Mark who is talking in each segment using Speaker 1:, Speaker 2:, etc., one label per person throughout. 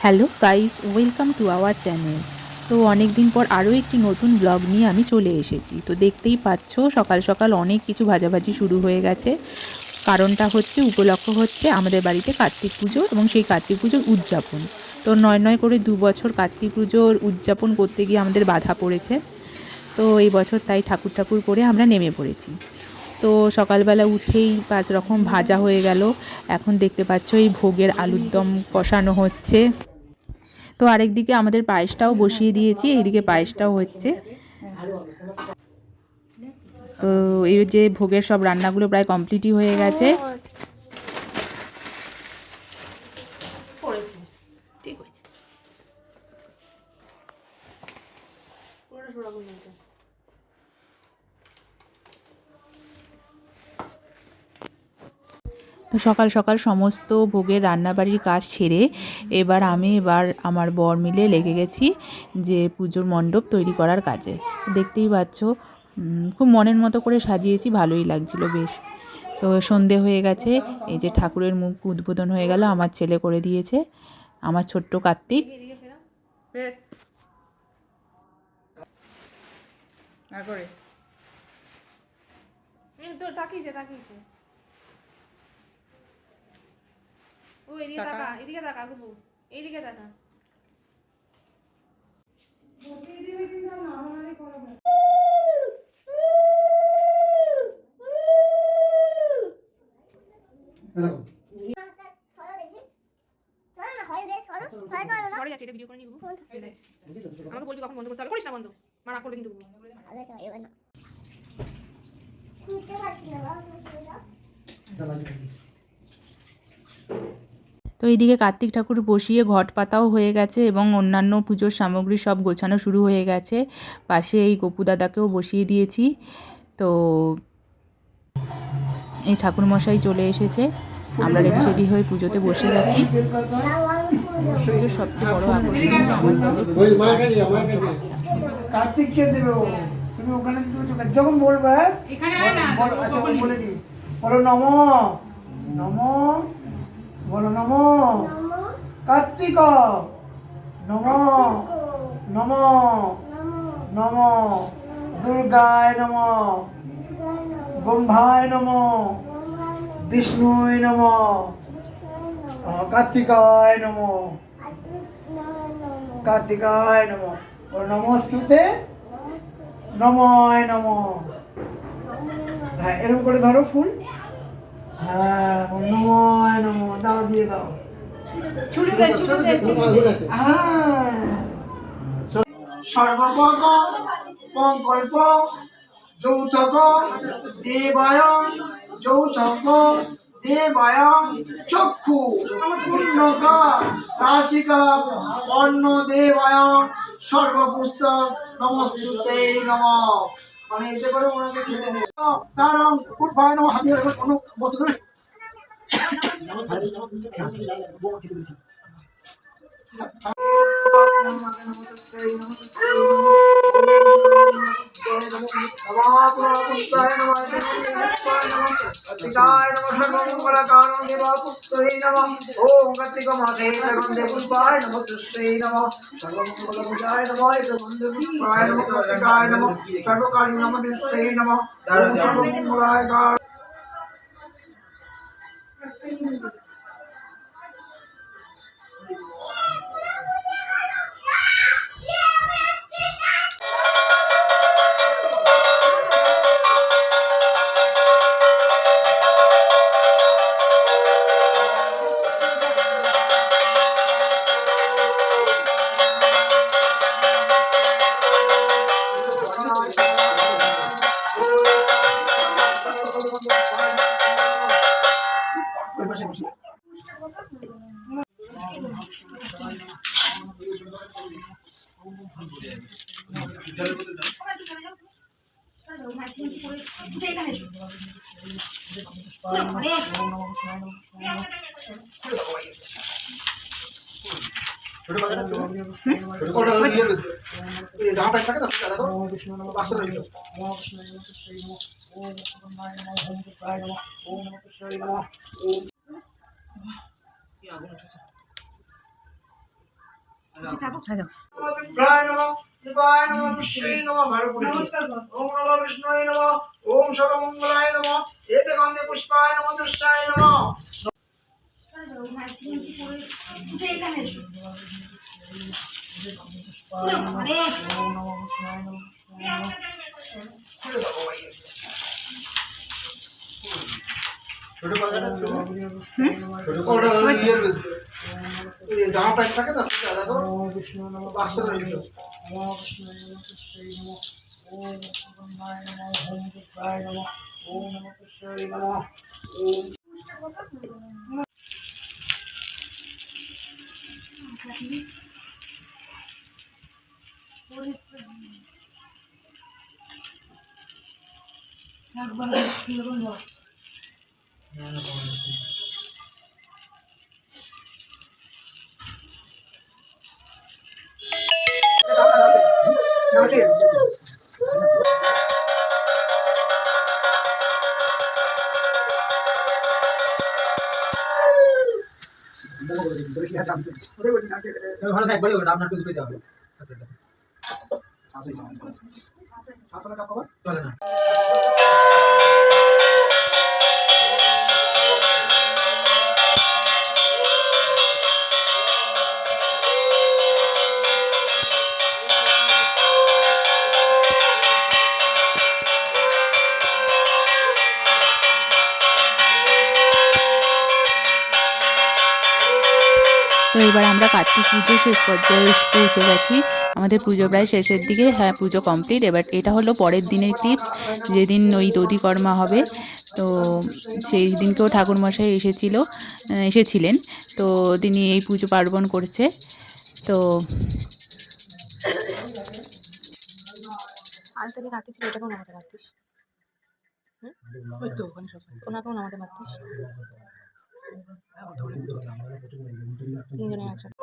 Speaker 1: Hello guys, welcome to our channel. তো অনেক দিন পর আরও একটি নতুন ব্লগ নিয়ে আমি চলে এসেছি। তো দেখতেই পাচ্ছ সকাল সকাল অনেক কিছু ভাজাভাজি শুরু হয়ে গেছে। কারণটা হচ্ছে, উপলক্ষ হচ্ছে আমাদের বাড়িতে কার্তিক পুজো এবং সেই কার্তিক পুজোর উদযাপন। তো নয় করে 2 বছর কার্তিক পুজোর উদযাপন করতে গিয়ে আমাদের বাধা পড়েছে। তো এই বছর তাই ঠাকুর করে আমরা নেমে পড়েছি। তো সকালবেলা উঠেই 5 রকম ভাজা হয়ে গেল। এখন দেখতে পাচ্ছ এই ভোগের আলুর দম কষানো হচ্ছে। তো আরেকদিকে আমাদের পায়েসটাও বসিয়ে দিয়েছি, এইদিকে পায়েসটাও হচ্ছে। তো এই যে ভোগের সব রান্নাগুলো প্রায় কমপ্লিটই হয়ে গেছে। তো সকাল সকাল সমস্ত ভোগের রান্নাবাড়ির কাজ ছেড়ে এবার আমার বর মিলে লেগে গেছি যে পুজোর মণ্ডপ তৈরি করার কাজে। দেখতেই পাচ্ছ খুব মনের মতো করে সাজিয়েছি, ভালোই লাগছিল বেশ। তো সন্ধে হয়ে গেছে, এই যে ঠাকুরের মুখ উদ্বোধন হয়ে গেল, আমার ছেলে করে দিয়েছে, আমার ছোট্ট কার্তিক। তো এইদিকে কার্তিক ঠাকুর বসিয়ে ঘট পাতাও হয়ে গেছে এবং অন্যান্য পুজোর সামগ্রী সব গোছানো শুরু হয়ে গেছে। পাশে এই গপু দাদাকেও বসিয়ে দিয়েছি। তো এই ঠাকুরমশাই চলে এসেছে, আমরা রেডি হয়ে পুজোতে বসে গেছি। পুজোর সবচেয়ে বড় আকর্ষণ
Speaker 2: কার্তিককে দেবে ও, তুমি ওখানে যখন বলবে আচ্ছা বলে দিই, বলো নমো নমো, বলো নমো কার্তিক, নমো নমো নমো দুর্গায় নমো, ব্রহ্মায় নমো, বিষ্ণুয় নমো, কার্তিকায় নমো, কার্তিকায় নমো, নমস্তুতে নময় নমো। হ্যাঁ এরকম করে ধরো ফুল, হ্যাঁ নময় নমো, দাও দিয়ে দাও, হ্যাঁ সর্বপদ সংকল্প যৌথক দেবায়, যৌথক দেবায় চক্ষু পূর্ণকা রাশিকা অন্ন দেবায় সর্বপুস্তক নমস্তুতে নমঃ। মানে এতে করে ওনাকে খেতে দেবে, কারণ উদ্ভয় নমঃ হাতে কোনো বস্তু করে সর্বকালীন নমঃ। প্রায় নমঃ শিবায় নমঃ বিষ্ণুয়ে নমঃ ভালো করে ওম নমঃ বিষ্ণুয়ে নমঃ ওম সর্বমঙ্গলায় নমঃ এতে গন্ধে পুষ্পায় নমঃ দৃশ্যায় নমঃ ছোট বাগাটা ওটা জামা প্যান্ট থাকে না সেটা দেখো পাঁচশো রয়েছে ভালো থাকবে আপনার টুকু পেতে হবে চলে না
Speaker 1: তো এবার আমরা কার্তিক পুজো শেষ পর্যায়ে পৌঁছে গেছি। আমাদের পুজো প্রায় শেষের দিকে। হ্যাঁ, পুজো কমপ্লিট। এবার এটা হলো পরের দিনের টিপস, যেদিন ওই দধিকর্মা হবে। তো সেই দিনকেও ঠাকুরমশাই এসেছিলেন। তো তিনি এই পুজো পার্বণ করছে। তো
Speaker 3: আর তুমি কাঁদতে ছিল, এটাকেও নামাতে পারতিস। ওই তো ওনাকেও নামাতে পারতিস। তিনজনের একসাথে।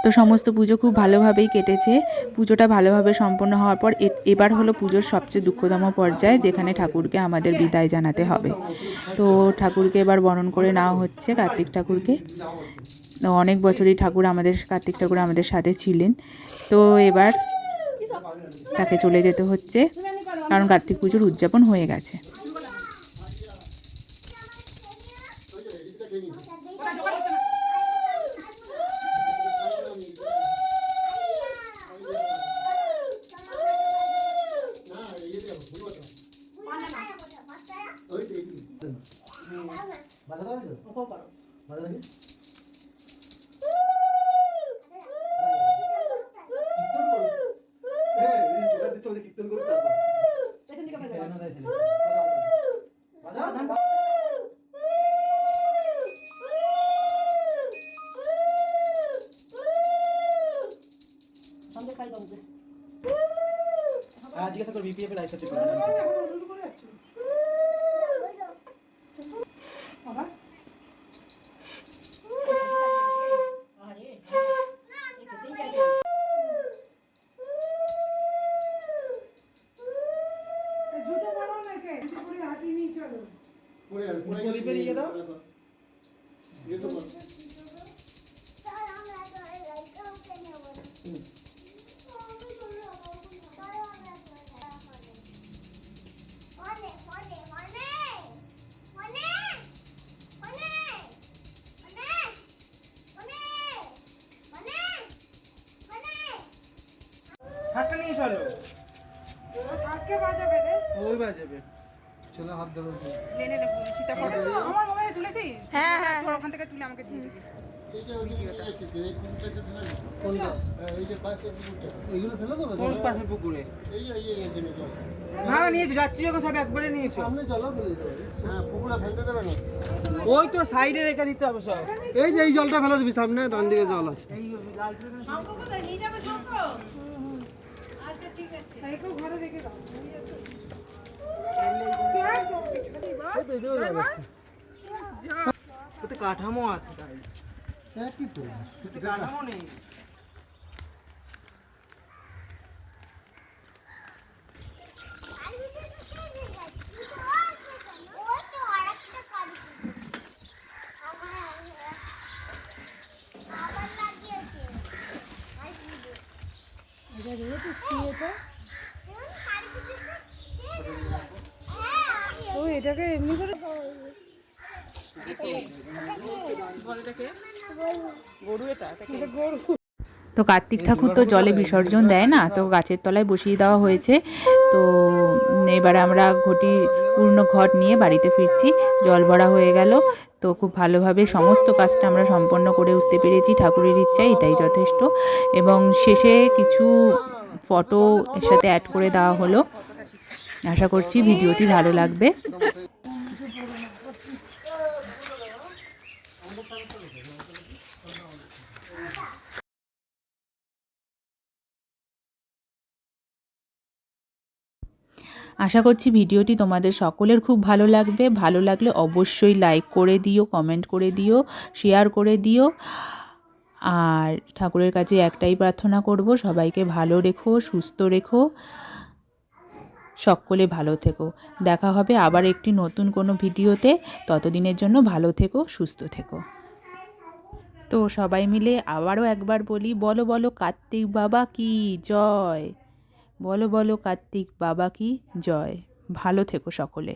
Speaker 1: তো সমস্ত পুজো খুব ভালোভাবেই কেটেছে। পুজোটা ভালোভাবে সম্পন্ন হওয়ার পর এবার হলো পুজোর সবচেয়ে দুঃখতম পর্যায়, যেখানে ঠাকুরকে আমাদের বিদায় জানাতে হবে। তো ঠাকুরকে এবার বরণ করে নেওয়া হচ্ছে, কার্তিক ঠাকুরকে। অনেক বছরই কার্তিক ঠাকুর আমাদের সাথে ছিলেন। তো এবার তাকে চলে যেতে হচ্ছে, কারণ কার্তিক পুজোর উদযাপন হয়ে গেছে।
Speaker 4: জিজ্ঞাসা করবি বিপিএফ লাইভ সাথে বাবা জুতো পরো না কে জুতো পরে হাঁটি নিয়ে চলো প্রদীপের ইয়ে দাও ये तो হাতটা নিয়ে চলো সাতকে বাজাবে রে ওই বাজাবে চলো হাত ধরো নে সেটা ফটো আমার মোবাইলে তুলেছিস হ্যাঁ হ্যাঁ ওখান থেকে তুলে আমাকে দিয়ে দিবি কোন পাশের পুকুরে না নিয়েছো যাচ্ছি যখন সব একবারে নিয়েছো সামনে জল হ্যাঁ পুকুরে ফেলতে দেবে না ওই তো সাইডে রেখে দিতে হবে সব এই যে এই জলটা ফেলে দিবি সামনে ডান দিকে জল আছে এই লালটা নিয়ে যাবে সব আচ্ছা ঠিক আছে এইকো ঘরে রেখে দাও ওতে কাঠামো আছে তাই কাঠামো নেই।
Speaker 3: ও এটাকে এমনি করে
Speaker 1: তো কার্তিক ঠাকুর তো জলে বিসর্জন দেয় না, তো গাছের তলায় বসিয়ে দেওয়া হয়েছে। তো এবারে আমরা পূর্ণ ঘট নিয়ে বাড়িতে ফিরছি। জল ভরা হয়ে গেল, তো খুব ভালোভাবে সমস্ত কাজটা আমরা সম্পন্ন করে উঠতে পেরেছি। ঠাকুরের ইচ্ছায় এটাই যথেষ্ট। এবং শেষে কিছু ফটো এর সাথে অ্যাড করে দেওয়া হলো। আশা করছি ভিডিওটি ভালো লাগবে। আশা করছি ভিডিওটি তোমাদের সকলের খুব ভালো লাগবে। ভালো লাগলে অবশ্যই লাইক করে দিও, কমেন্ট করে দিও, শেয়ার করে দিও। আর ঠাকুরের কাছে একটাই প্রার্থনা করব, সবাইকে ভালো রেখো, সুস্থ রেখো, সকলে ভালো থেকো। দেখা হবে আবার একটি নতুন কোনো ভিডিওতে। ততদিনের জন্য ভালো থেকো, সুস্থ থেকো। তো সবাই মিলে আবারও একবার বলি, বলো বলো কার্তিক বাবা কি জয়। বলো বলো কার্তিক বাবা কি জয়। ভালো থেকো সকলে।